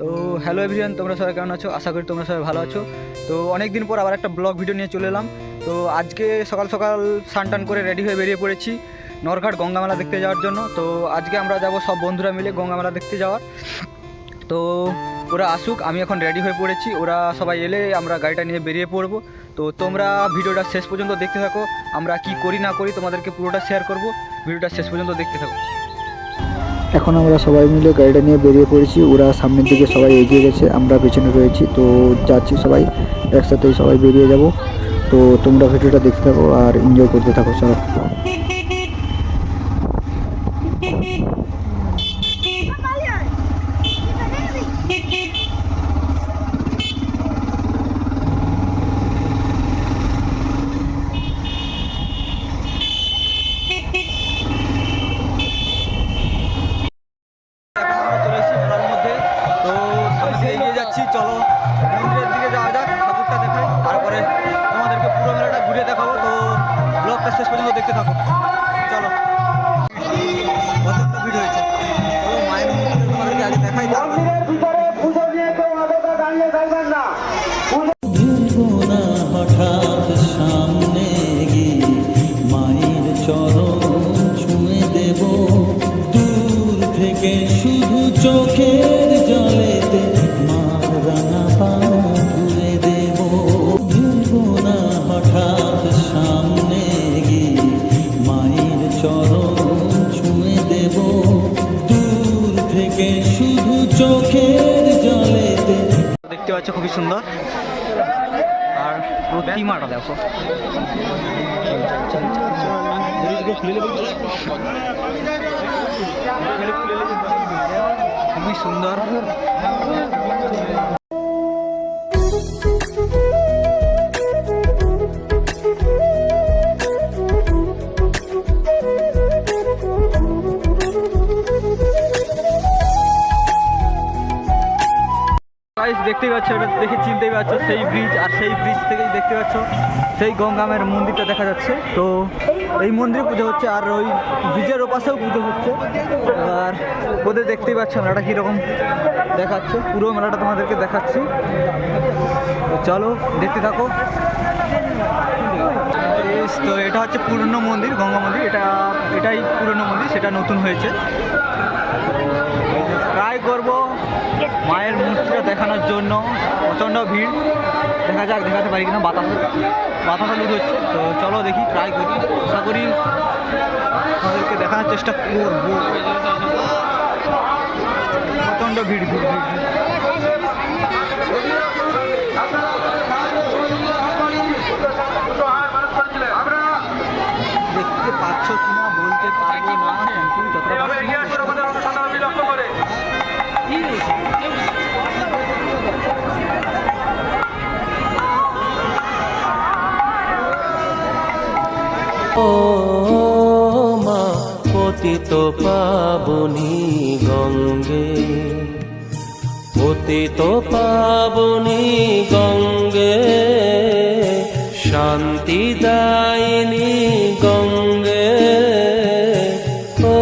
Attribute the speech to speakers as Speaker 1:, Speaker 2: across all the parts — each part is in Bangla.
Speaker 1: তো হ্যালো এভরিওয়ান, তোমরা সবাই কেমন আছো? আশা করি তোমরা সবাই ভালো আছো। তো অনেক দিন পর আবার একটা ব্লগ ভিডিও নিয়ে চলে এলাম। তো আজকে সকাল সকাল স্নান করে রেডি হয়ে বেরিয়ে পড়েছি নরঘাট গঙ্গা মেলা দেখতে যাওয়ার জন্য। তো আজকে আমরা যাব সব বন্ধুরা মিলে গঙ্গা মেলা দেখতে যাওয়ার। তো ওরা আসুক, আমি এখন রেডি হয়ে পড়েছি, ওরা সবাই এলে আমরা গাড়িটা নিয়ে বেরিয়ে পড়বো। তো তোমরা ভিডিওটা শেষ পর্যন্ত দেখতে থাকো, আমরা কি করি না করি তোমাদেরকে পুরোটা শেয়ার করব। ভিডিওটা শেষ পর্যন্ত দেখতে থাকো।
Speaker 2: এখন আমরা সবাই মিলে গাড়িটা নিয়ে বেরিয়ে পড়েছি। ওরা সামনের দিকে সবাই এগিয়ে গেছে, আমরা পেছনে রয়েছি। তো যাচ্ছি সবাই একসাথেই, সবাই বেরিয়ে যাব। তো তোমরা ভিডিওটা দেখতে থাকো আর এনজয় করতে থাকো। চলো।
Speaker 1: চলো মন্দিরের দিকে যাওয়া যাক, ঠাকুরটা দেখাই, তারপরে তোমাদেরকে পুরো মেলাটা ঘুরে দেখাবো। তো ব্লগটা শেষ পর্যন্ত দেখতে থাকো। চলো, কতটা ভিড় হয়েছে। চলো মায়ের মন্দিরে তোমাদেরকে আগে দেখাই, তারপরে
Speaker 3: হঠাৎ সামনে গিয়ে মায়ের চরণ ছুঁয়ে দেব, দূর থেকে শুধু চোখের জলেতে মার রাঙা পাও ধুয়ে দেব। ভুলবো না হঠাৎ সামনে গিয়ে মায়ের চরণ ছুঁয়ে দেব, দূর থেকে শুধু চোখের জলেতে।
Speaker 1: দেখতে পাচ্ছ খুবই সুন্দর, আর প্রতিমাটা দেখো খুবই সুন্দর। দেখতেই পাচ্ছ, এটা দেখে চিনতেই পারছো সেই ব্রিজ, আর সেই ব্রিজ থেকেই দেখতে পাচ্ছ সেই গঙ্গামের মন্দিরটা দেখা যাচ্ছে। তো এই মন্দিরে পুজো হচ্ছে, আর ওই ব্রিজের ওপাশেও পুজো হচ্ছে। আর ওদের দেখতেই পাচ্ছ মেলাটা কীরকম দেখাচ্ছে, পুরো মেলাটা তোমাদেরকে দেখাচ্ছি। তো চলো দেখতে থাকো। তো এটা হচ্ছে পুরনো মন্দির, গঙ্গা মন্দির। এটাই পুরনো মন্দির, সেটা নতুন হয়েছে। ট্রাই করব মায়ের মূর্তিটা দেখানোর জন্য, প্রচণ্ড ভিড়, দেখা যাক দেখাতে পারি কিনা। বাতাসা লুট হচ্ছে, তো চলো দেখি, ট্রাই করি, আশা করি আমাদেরকে দেখানোর চেষ্টা করবো। প্রচণ্ড ভিড় ভিড় ভিড় দেখতে পাচ্ছ কিনা বলতে পারবো না, কিন্তু যতটা
Speaker 3: ও মা পতিত পাবনী গঙ্গে, পতিত পাবনী গঙ্গে, শান্তি দায়িনী গঙ্গে। ও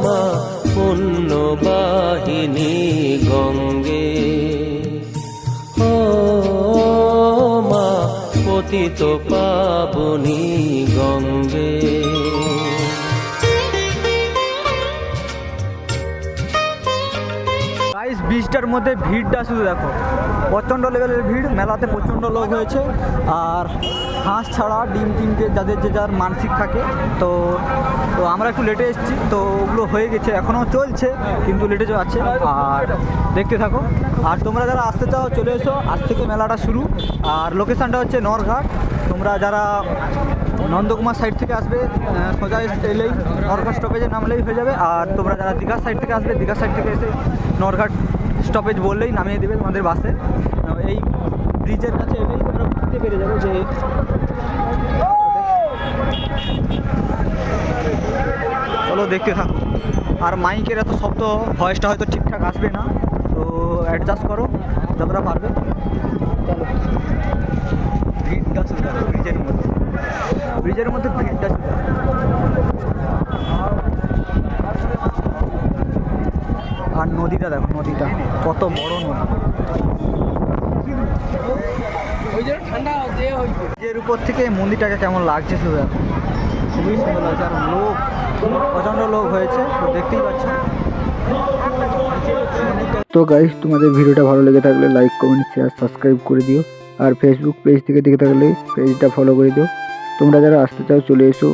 Speaker 3: মা পুণ্যবাহিনী গঙ্গে, ও মা পতিত পাবনী গঙ্গে।
Speaker 1: ব্রিজটার মধ্যে ভিড়টা শুধু দেখো, প্রচণ্ড লেভেলের ভিড়, মেলাতে প্রচণ্ড লোক হয়েছে। আর হাঁস ছাড়া ডিম টিমকে যাদের যে যার মানসিক থাকে, তো তো আমরা একটু লেটে এসেছি, তো ওগুলো হয়ে গেছে, এখনও চলছে কিন্তু লেটে যাচ্ছে। আর দেখতে থাকো, আর তোমরা যারা আসতে চাও চলে এসো, আজ থেকে মেলাটা শুরু। আর লোকেশানটা হচ্ছে নরঘাট। তোমরা যারা নন্দকুমার সাইড থেকে আসবে, সোজা এলেই নরঘাট স্টপেজে নামলেই হয়ে যাবে। আর তোমরা যারা দীঘার সাইড থেকে আসবে, দীঘার সাইড থেকে এসে নরঘাট স্টপেজ বললেই নামিয়ে দেবে তোমাদের বাসে। এই ব্রিজের কাছে এলেই তোমরা বুঝতে পেরে যাবে যে চলো দেখতে থাকো। আর মাইকের এত শব্দ, ভয়েসটা হয়তো ঠিকঠাক আসবে না, তো অ্যাডজাস্ট করো যতটা পারবে। চলো, ভিড়টা শুরু করো ব্রিজের মধ্যে ভিড়টা শুরু আর নদীটা দেখো, নদীটা কত বড় নদী। এর উপর থেকে মন্দিরটাকে কেমন লাগছে শুধু দেখো, খুবই সুন্দর লাগছে। আর লোক, প্রচণ্ড লোক হয়েছে, তো দেখতেই পাচ্ছেন।
Speaker 2: তো গাইস, তোমাদের ভিডিওটা ভালো লেগে থাকলে লাইক, কমেন্ট, শেয়ার, সাবস্ক্রাইব করে দিও। আর ফেসবুক পেজ থেকে দেখে থাকলে পেজটা ফলো করে দিও। তোমরা যারা আসতে চাও চলে এসো।